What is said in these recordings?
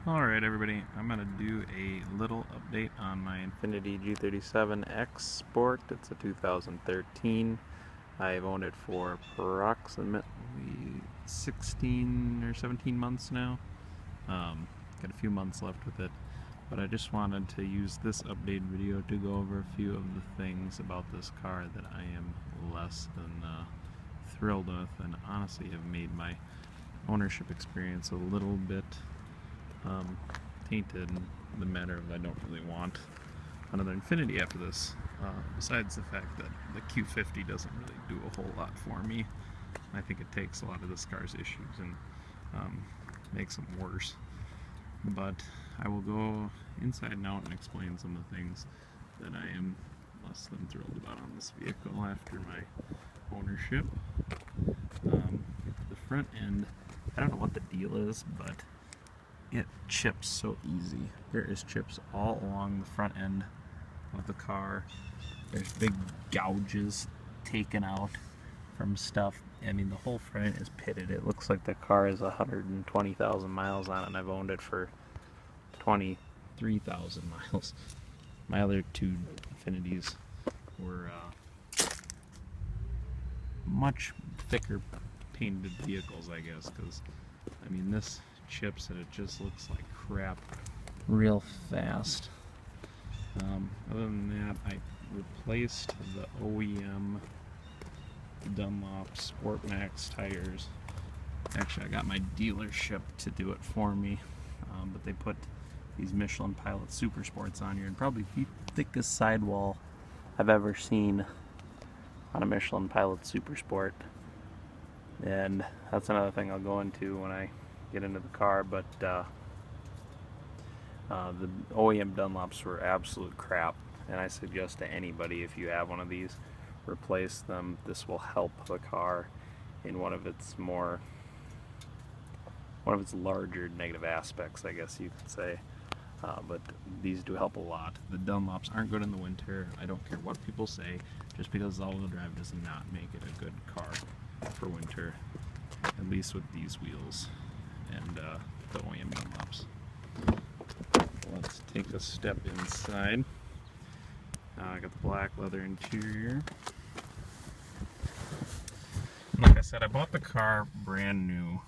Alright everybody, I'm going to do a little update on my Infiniti G37X Sport. It's a 2013. I've owned it for approximately 16 or 17 months now. Got a few months left with it, but I just wanted to use this update video to go over a few of the things about this car that I am less than thrilled with, and honestly have made my ownership experience a little bit tainted in the matter of I don't really want another Infiniti after this, besides the fact that the Q50 doesn't really do a whole lot for me. I think it takes a lot of this car's issues and makes them worse. But I will go inside and out and explain some of the things that I am less than thrilled about on this vehicle after my ownership. The front end, I don't know what the deal is, but it chips so easy. There is chips all along the front end of the car. There's big gouges taken out from stuff. I mean, the whole front is pitted. It looks like the car has 120,000 miles on it, and I've owned it for 23,000 miles. My other two Infinitis were much thicker painted vehicles, I guess, because I mean, this chips and it just looks like crap real fast. Other than that, I replaced the OEM Dunlop Sport Max tires. Actually, I got my dealership to do it for me, but they put these Michelin Pilot Super Sports on here, and probably the thickest sidewall I've ever seen on a Michelin Pilot Super Sport. And that's another thing I'll go into when I get into the car, but the OEM Dunlops were absolute crap, and I suggest to anybody, if you have one of these, replace them. This will help the car in one of its larger negative aspects, I guess you could say. But these do help a lot. The Dunlops aren't good in the winter. I don't care what people say. Just because all-wheel drive does not make it a good car for winter, at least with these wheels and the OEM Dunlops. Let's take a step inside. I got the black leather interior. Like I said, I bought the car brand new.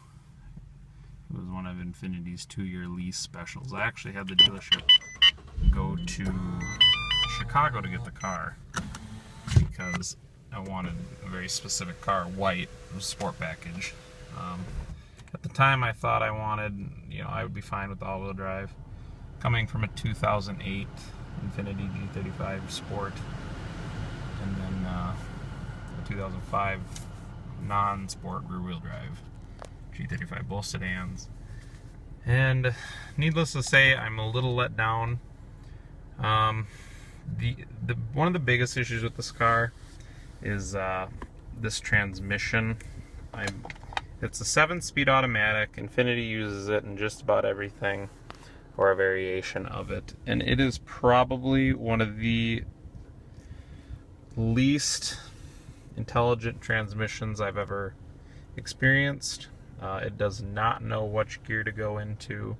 It was one of Infiniti's 2-year lease specials. I actually had the dealership go to Chicago to get the car because I wanted a very specific car, white. It was a sport package. At the time, I thought I wanted, I would be fine with all-wheel drive. Coming from a 2008 Infiniti G35 Sport, and then a 2005 non-sport rear-wheel drive G35, both sedans. And needless to say, I'm a little let down. One of the biggest issues with this car is this transmission. It's a 7-speed automatic. Infiniti uses it in just about everything, or a variation of it, and it is probably one of the least intelligent transmissions I've ever experienced. It does not know which gear to go into.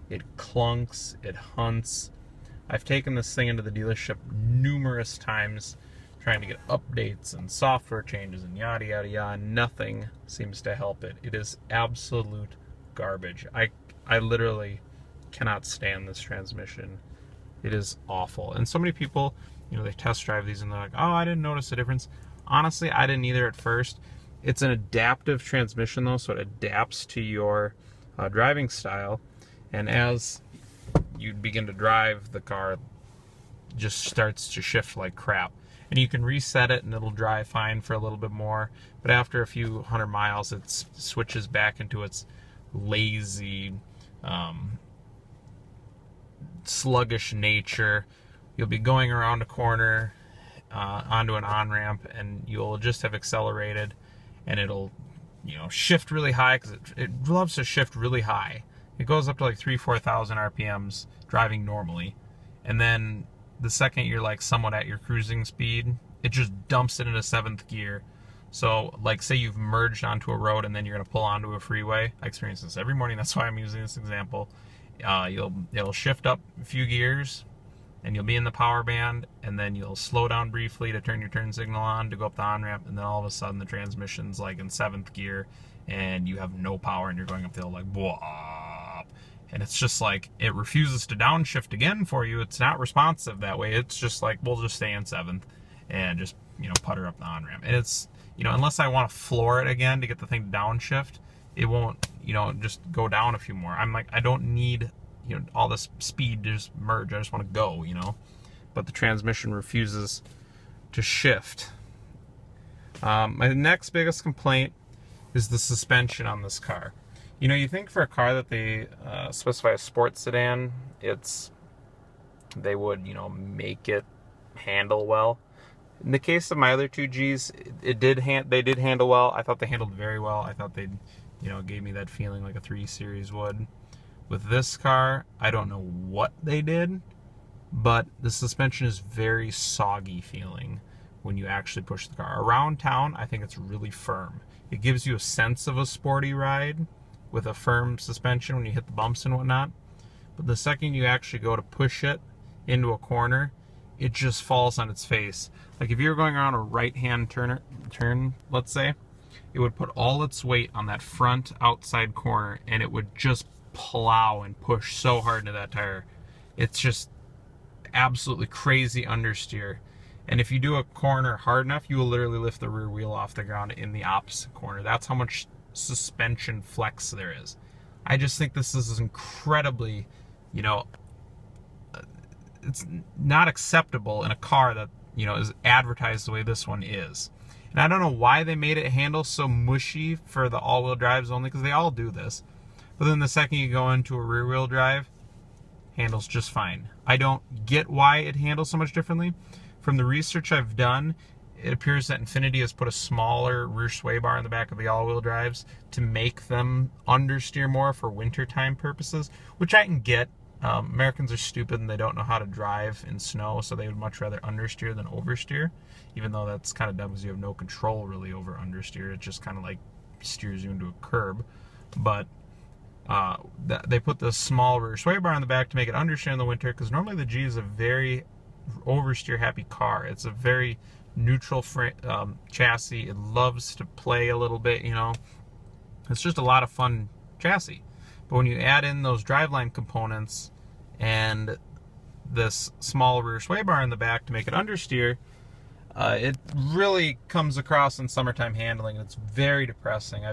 It clunks, it hunts. I've taken this thing into the dealership numerous times trying to get updates and software changes and yada yada yada. Nothing seems to help it. It is absolute garbage. I literally cannot stand this transmission. It is awful. And so many people, they test drive these and they're like, oh, I didn't notice the difference. Honestly, I didn't either at first. It's an adaptive transmission though, so it adapts to your driving style. And as you begin to drive, the car just starts to shift like crap. And you can reset it and it'll drive fine for a little bit more. But after a few hundred miles, it switches back into its lazy, sluggish nature. You'll be going around a corner onto an on-ramp, and you'll just have accelerated, and it'll shift really high, because it loves to shift really high. It goes up to like 3,000-4,000 RPMs driving normally, and then the second you're like somewhat at your cruising speed, it just dumps it into 7th gear. So like, say you've merged onto a road and then you're going to pull onto a freeway. I experience this every morning, that's why I'm using this example. It'll shift up a few gears, and you'll be in the power band, and then you'll slow down briefly to turn your turn signal on to go up the on-ramp, and then all of a sudden the transmission's like in 7th gear, and you have no power, and you're going up the hill like, whoop. And it's just like, it refuses to downshift again for you. It's not responsive that way. It's just like, we'll just stay in 7th and just, putter up the on-ramp. And it's, unless I want to floor it again to get the thing to downshift, it won't, just go down a few more. I'm like, I don't need, all this speed to just merge. I just want to go, But the transmission refuses to shift. My next biggest complaint is the suspension on this car. You think for a car that they specify a sports sedan, they would, make it handle well. In the case of my other two Gs, they did handle well. I thought they handled very well. I thought they, gave me that feeling like a 3 Series would. With this car, I don't know what they did, but the suspension is very soggy feeling when you actually push the car. Around town, I think it's really firm. It gives you a sense of a sporty ride with a firm suspension when you hit the bumps and whatnot. But the second you actually go to push it into a corner, it just falls on its face. Like if you were going around a right-hand turn, let's say, it would put all its weight on that front outside corner, and it would just plow and push so hard into that tire. It's just absolutely crazy understeer. And if you do a corner hard enough, you will literally lift the rear wheel off the ground in the opposite corner. That's how much suspension flex there is. I just think this is incredibly, it's not acceptable in a car that, is advertised the way this one is. And I don't know why they made it handle so mushy for the all-wheel drives only, because they all do this. But then the second you go into a rear-wheel drive, handles just fine. I don't get why it handles so much differently. From the research I've done, it appears that Infiniti has put a smaller rear sway bar in the back of the all-wheel drives to make them understeer more for wintertime purposes, which I can get. Americans are stupid and they don't know how to drive in snow, so they would much rather understeer than oversteer, even though that's kind of dumb because you have no control really over understeer. It just kind of like steers you into a curb. But they put the small rear sway bar in the back to make it understeer in the winter, because normally the G is a very oversteer happy car. It's a very neutral chassis. It loves to play a little bit, It's just a lot of fun chassis. But when you add in those driveline components and this small rear sway bar in the back to make it understeer, it really comes across in summertime handling. It's very depressing.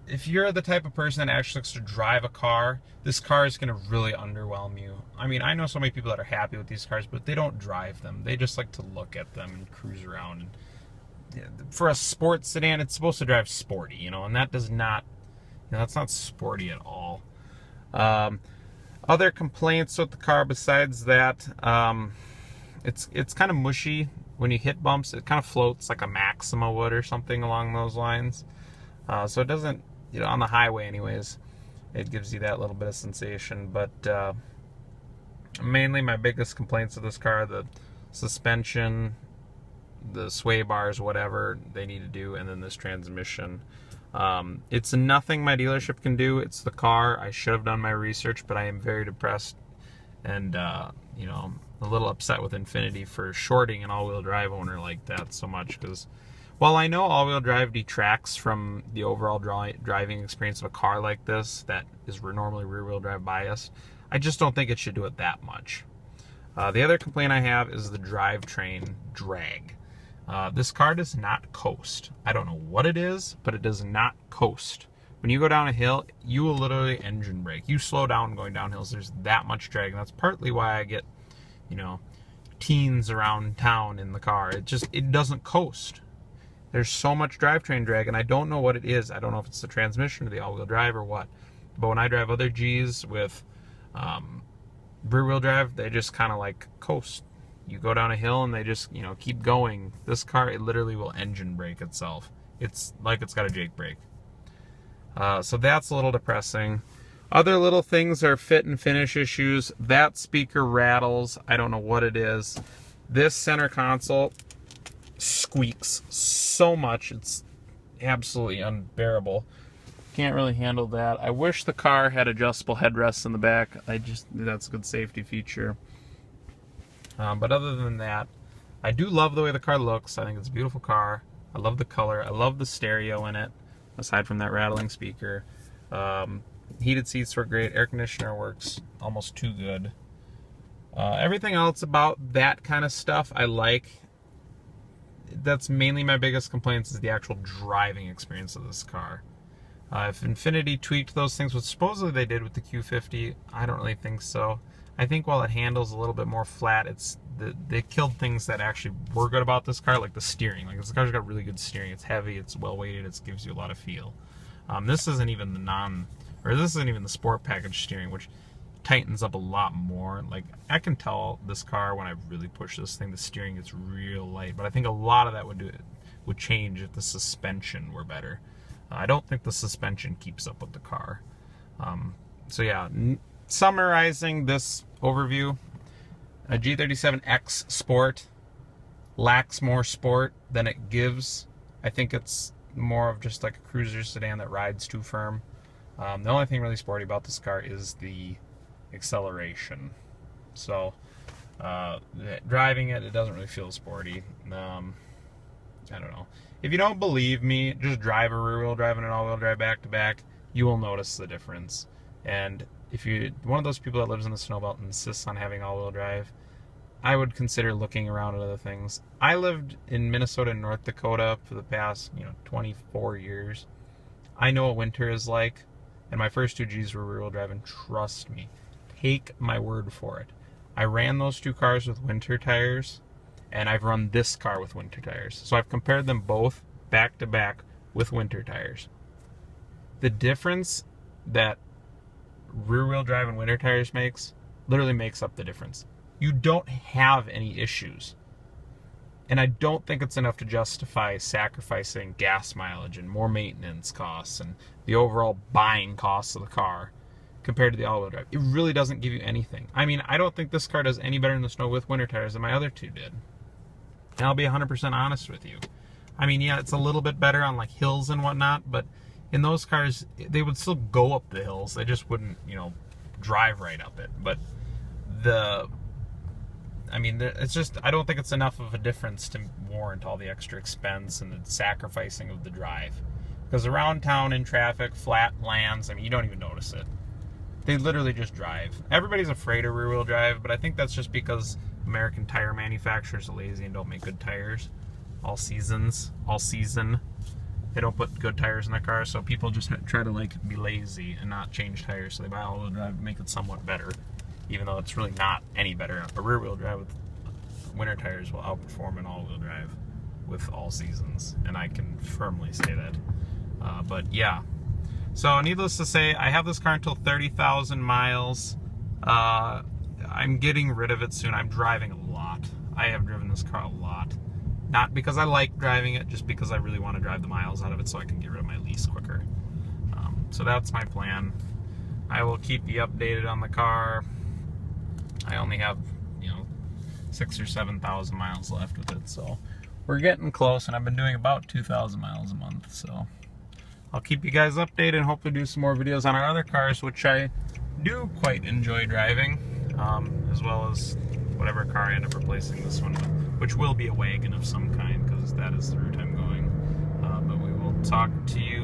If you're the type of person that actually likes to drive a car, this car is going to really underwhelm you. I mean, I know so many people that are happy with these cars, but they don't drive them. They just like to look at them and cruise around. And for a sports sedan, it's supposed to drive sporty, and that does not, that's not sporty at all. Other complaints with the car besides that, it's kind of mushy when you hit bumps. It kind of floats like a Maxima would or something along those lines. So it doesn't, on the highway anyways, it gives you that little bit of sensation. But mainly my biggest complaints of this car, the suspension, the sway bars, whatever they need to do, and then this transmission. It's nothing my dealership can do. It's the car. I should have done my research, but I am very depressed and, a little upset with Infiniti for shorting an all-wheel drive owner like that so much, because while I know all-wheel drive detracts from the overall driving experience of a car like this that is normally rear-wheel drive biased, I just don't think it should do it that much. The other complaint I have is the drivetrain drag. This car does not coast. I don't know what it is, but it does not coast. When you go down a hill, you will literally engine brake. You slow down going down hills. There's that much drag, and that's partly why I get, teens around town in the car. It doesn't coast. There's so much drivetrain drag, and I don't know what it is. I don't know if it's the transmission or the all-wheel drive or what. But when I drive other Gs with rear-wheel drive, they just kind of like coast. You go down a hill and they just, keep going. This car, it literally will engine brake itself. It's like it's got a Jake brake. So that's a little depressing. Other little things are fit and finish issues. That speaker rattles. I don't know what it is. This center console squeaks so much. It's absolutely unbearable. can't really handle that. I wish the car had adjustable headrests in the back. That's a good safety feature. But other than that, I do love the way the car looks. I think it's a beautiful car. I love the color. I love the stereo in it, aside from that rattling speaker. Heated seats were great. Air conditioner works almost too good. Everything else about that kind of stuff I like. That's mainly my biggest complaints is the actual driving experience of this car. If Infiniti tweaked those things, which supposedly they did with the Q50, I don't really think so. I think while it handles a little bit more flat, they killed things that actually were good about this car, like the steering. Like this car's got really good steering. It's heavy, it's well weighted, it gives you a lot of feel. This isn't even the sport package steering, which tightens up a lot more. Like I can tell this car when I really push this thing, the steering gets real light. But I think a lot of that would change if the suspension were better. I don't think the suspension keeps up with the car. So yeah, summarizing this overview, a G37X Sport lacks more sport than it gives. I think it's more of just like a cruiser sedan that rides too firm. The only thing really sporty about this car is the acceleration. So driving it doesn't really feel sporty. I don't know. If you don't believe me, just drive a rear-wheel drive and an all-wheel drive back-to-back. You will notice the difference. And if you're one of those people that lives in the snowbelt and insists on having all-wheel drive, I would consider looking around at other things. I lived in Minnesota and North Dakota for the past 24 years. I know what winter is like, and my first 2 Gs were rear-wheel drive, and trust me, take my word for it. I ran those 2 cars with winter tires, and I've run this car with winter tires. So I've compared them both back to back with winter tires. The difference that rear-wheel drive and winter tires literally makes up the difference. You don't have any issues. And I don't think it's enough to justify sacrificing gas mileage and more maintenance costs and the overall buying costs of the car compared to the all-wheel drive. It really doesn't give you anything. I mean, I don't think this car does any better in the snow with winter tires than my other 2 did. And I'll be 100% honest with you. I mean, yeah, it's a little bit better on like hills and whatnot, but in those cars, they would still go up the hills. They just wouldn't, drive right up it. But it's just, I don't think it's enough of a difference to warrant all the extra expense and the sacrificing of the drive. Because around town in traffic, flat lands, you don't even notice it. They literally just drive. Everybody's afraid of rear-wheel drive, but I think that's just because American tire manufacturers are lazy and don't make good tires all season. They don't put good tires in their cars, so people just try to be lazy and not change tires, so they buy all-wheel drive to make it somewhat better, even though it's really not any better. A rear-wheel drive with winter tires will outperform an all-wheel drive with all seasons, and I can firmly say that. But yeah, so needless to say, I have this car until 30,000 miles. I'm getting rid of it soon. I'm driving a lot. I have driven this car a lot. Not because I like driving it, just because I really want to drive the miles out of it so I can get rid of my lease quicker. So that's my plan. I will keep you updated on the car. I only have, 6,000 or 7,000 miles left with it, so we're getting close, and I've been doing about 2,000 miles a month, so I'll keep you guys updated and hopefully do some more videos on our other cars, which I do quite enjoy driving, as well as whatever car I end up replacing this one with, which will be a wagon of some kind, because that is the route I'm going. But we will talk to you